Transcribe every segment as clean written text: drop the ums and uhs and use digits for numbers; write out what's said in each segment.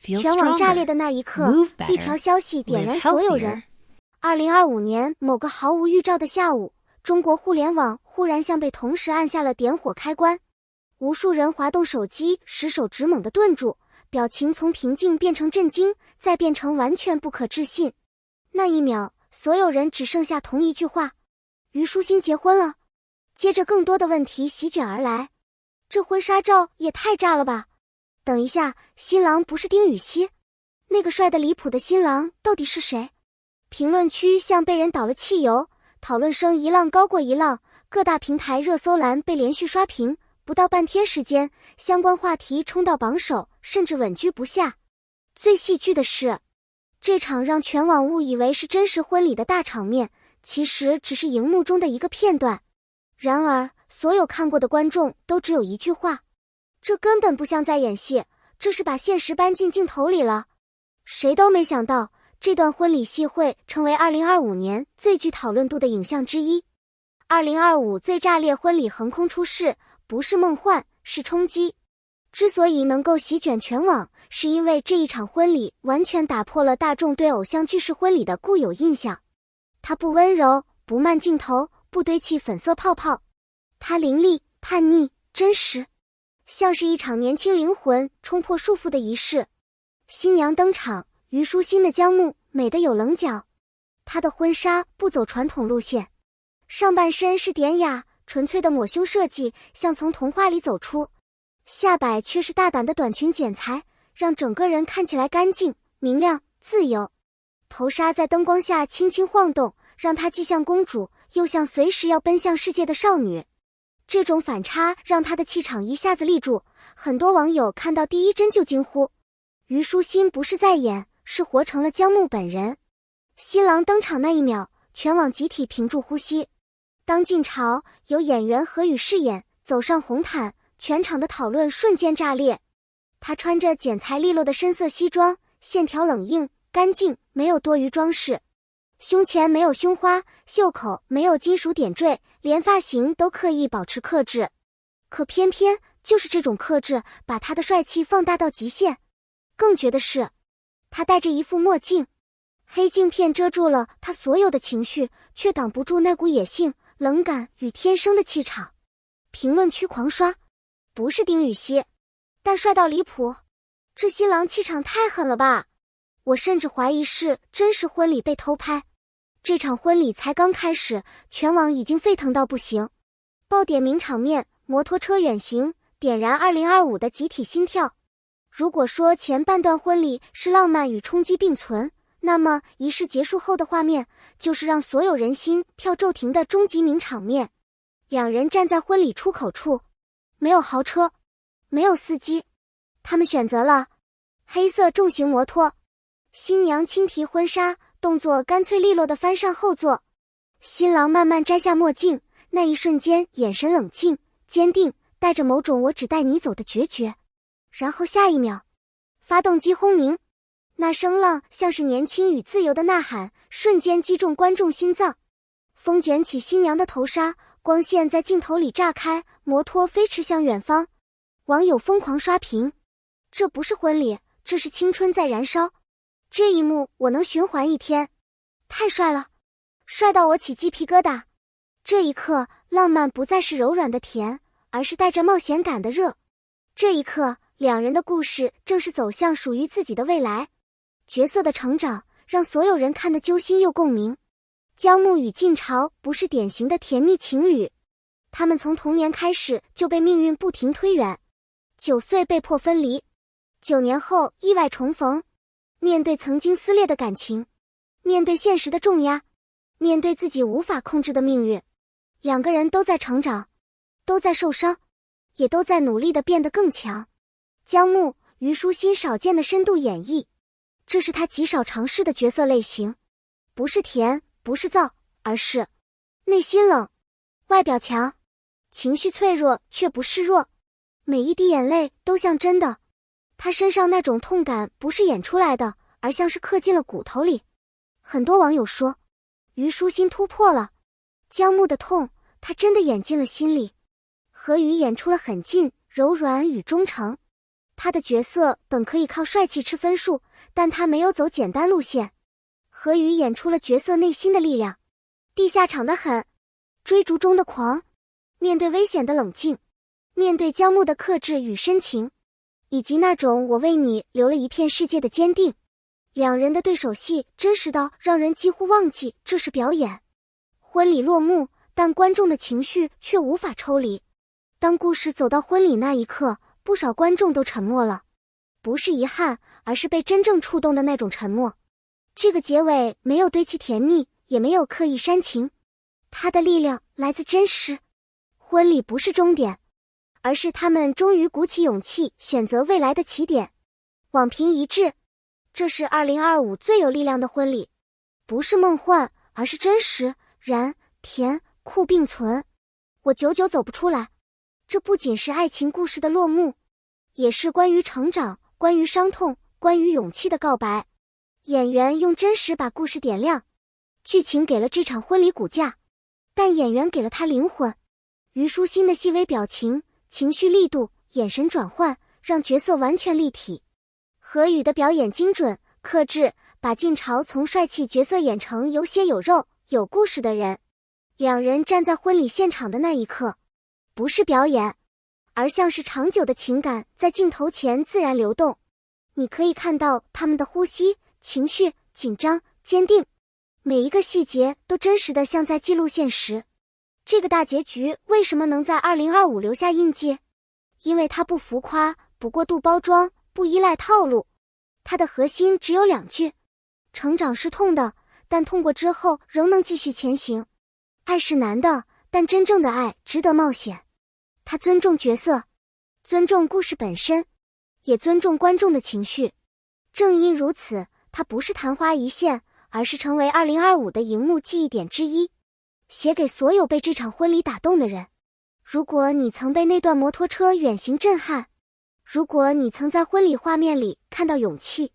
全网炸裂的那一刻，一条消息点燃所有人。2025年某个毫无预兆的下午，中国互联网忽然像被同时按下了点火开关，无数人滑动手机时手指猛地顿住，表情从平静变成震惊，再变成完全不可置信。那一秒，所有人只剩下同一句话：虞书欣结婚了。接着更多的问题席卷而来，这婚纱照也太炸了吧！等一下，新郎不是丁禹兮？那个帅得离谱的新郎到底是谁？评论区像被人倒了汽油，讨论声一浪高过一浪，各大平台热搜栏被连续刷屏，不到半天时间，相关话题冲到榜首，甚至稳居不下。最戏剧的是，这场让全网误以为是真实婚礼的大场面，其实只是荧幕中的一个片段。然而，所有看过的观众都只有一句话：这根本不像在演戏，这是把现实搬进镜头里了。谁都没想到，这段婚礼戏会成为2025年最具讨论度的影像之一。2025最炸裂婚礼横空出世，不是梦幻，是冲击。之所以能够席卷全网，是因为这一场婚礼完全打破了大众对偶像剧式婚礼的固有印象。它不温柔，不慢镜头，不堆砌粉色泡泡，它凌厉、叛逆、真实，像是一场年轻灵魂冲破束缚的仪式。新娘登场，虞书欣的姜木美得有棱角，她的婚纱不走传统路线，上半身是典雅纯粹的抹胸设计，像从童话里走出，下摆却是大胆的短裙剪裁，让整个人看起来干净、明亮、自由。头纱在灯光下轻轻晃动，让她既像公主，又像随时要奔向世界的少女。这种反差让她的气场一下子立住，很多网友看到第一帧就惊呼：虞书欣不是在演，是活成了姜木本人。新郎登场那一秒，全网集体屏住呼吸。当进朝，由演员何宇饰演，走上红毯，全场的讨论瞬间炸裂。他穿着剪裁利落的深色西装，线条冷硬、干净，没有多余装饰。胸前没有胸花，袖口没有金属点缀，连发型都刻意保持克制。可偏偏就是这种克制，把他的帅气放大到极限。更绝的是，他戴着一副墨镜，黑镜片遮住了他所有的情绪，却挡不住那股野性、冷感与天生的气场。评论区狂刷，不是丁禹兮，但帅到离谱，这新郎气场太狠了吧！我甚至怀疑是真实婚礼被偷拍。这场婚礼才刚开始，全网已经沸腾到不行。爆点名场面，摩托车远行，点燃2025的集体心跳。如果说前半段婚礼是浪漫与冲击并存，那么仪式结束后的画面就是让所有人心跳骤停的终极名场面。两人站在婚礼出口处，没有豪车，没有司机，他们选择了黑色重型摩托。新娘轻提婚纱，动作干脆利落地翻上后座。新郎慢慢摘下墨镜，那一瞬间眼神冷静、坚定，带着某种我只带你走的决绝。然后下一秒，发动机轰鸣，那声浪像是年轻与自由的呐喊，瞬间击中观众心脏。风卷起新娘的头纱，光线在镜头里炸开，摩托飞驰向远方。网友疯狂刷屏，这不是婚礼，这是青春在燃烧。这一幕我能循环一天，太帅了，帅到我起鸡皮疙瘩。这一刻，浪漫不再是柔软的甜，而是带着冒险感的热。这一刻，两人的故事正是走向属于自己的未来。角色的成长让所有人看得揪心又共鸣。姜木与晋朝不是典型的甜蜜情侣，他们从童年开始就被命运不停推远。9岁被迫分离，9年后意外重逢。面对曾经撕裂的感情，面对现实的重压，面对自己无法控制的命运，两个人都在成长，都在受伤，也都在努力地变得更强。姜木，虞书欣少见的深度演绎，这是他极少尝试的角色类型。不是甜，不是燥，而是内心冷，外表强，情绪脆弱却不示弱，每一滴眼泪都像真的。他身上那种痛感不是演出来的，而像是刻进了骨头里。很多网友说，虞书欣突破了姜木的痛，他真的演进了心里。何宇演出了狠劲、柔软与忠诚。他的角色本可以靠帅气吃分数，但他没有走简单路线。何宇演出了角色内心的力量，地下场的狠，追逐中的狂，面对危险的冷静，面对焦木的克制与深情，以及那种我为你留了一片世界的坚定。两人的对手戏真实到让人几乎忘记这是表演。婚礼落幕，但观众的情绪却无法抽离。当故事走到婚礼那一刻，不少观众都沉默了，不是遗憾，而是被真正触动的那种沉默。这个结尾没有堆砌甜蜜，也没有刻意煽情，它的力量来自真实。婚礼不是终点，而是他们终于鼓起勇气选择未来的起点。网评一致，这是2025最有力量的婚礼，不是梦幻，而是真实，燃、甜、酷并存。我久久走不出来。这不仅是爱情故事的落幕，也是关于成长，关于伤痛，关于勇气的告白。演员用真实把故事点亮，剧情给了这场婚礼骨架，但演员给了他灵魂。虞书欣的细微表情、情绪力度、眼神转换，让角色完全立体。何宇的表演精准、克制，把晋朝从帅气角色演成有血有肉、有故事的人。两人站在婚礼现场的那一刻，不是表演，而像是长久的情感在镜头前自然流动。你可以看到他们的呼吸、情绪、紧张、坚定，每一个细节都真实的像在记录现实。这个大结局为什么能在2025留下印记？因为它不浮夸，不过度包装，不依赖套路。它的核心只有2句：成长是痛的，但痛过之后仍能继续前行；爱是难的，但真正的爱值得冒险。他尊重角色，尊重故事本身，也尊重观众的情绪。正因如此，它不是昙花一现，而是成为2025的荧幕记忆点之一，写给所有被这场婚礼打动的人。如果你曾被那段摩托车远行震撼，如果你曾在婚礼画面里看到勇气，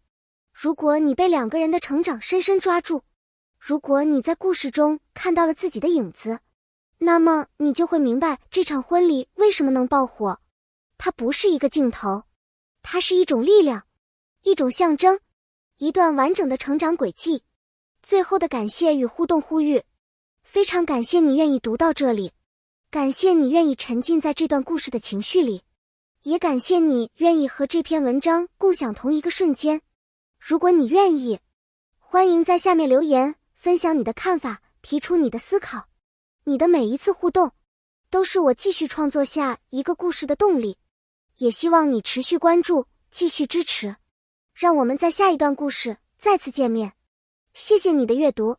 如果你被2个人的成长深深抓住，如果你在故事中看到了自己的影子，那么你就会明白这场婚礼为什么能爆火。它不是一个镜头，它是一种力量，一种象征，一段完整的成长轨迹。最后的感谢与互动呼吁，非常感谢你愿意读到这里，感谢你愿意沉浸在这段故事的情绪里，也感谢你愿意和这篇文章共享同一个瞬间。如果你愿意，欢迎在下面留言，分享你的看法，提出你的思考。你的每一次互动，都是我继续创作下一个故事的动力。也希望你持续关注，继续支持。让我们在下一段故事再次见面。谢谢你的阅读。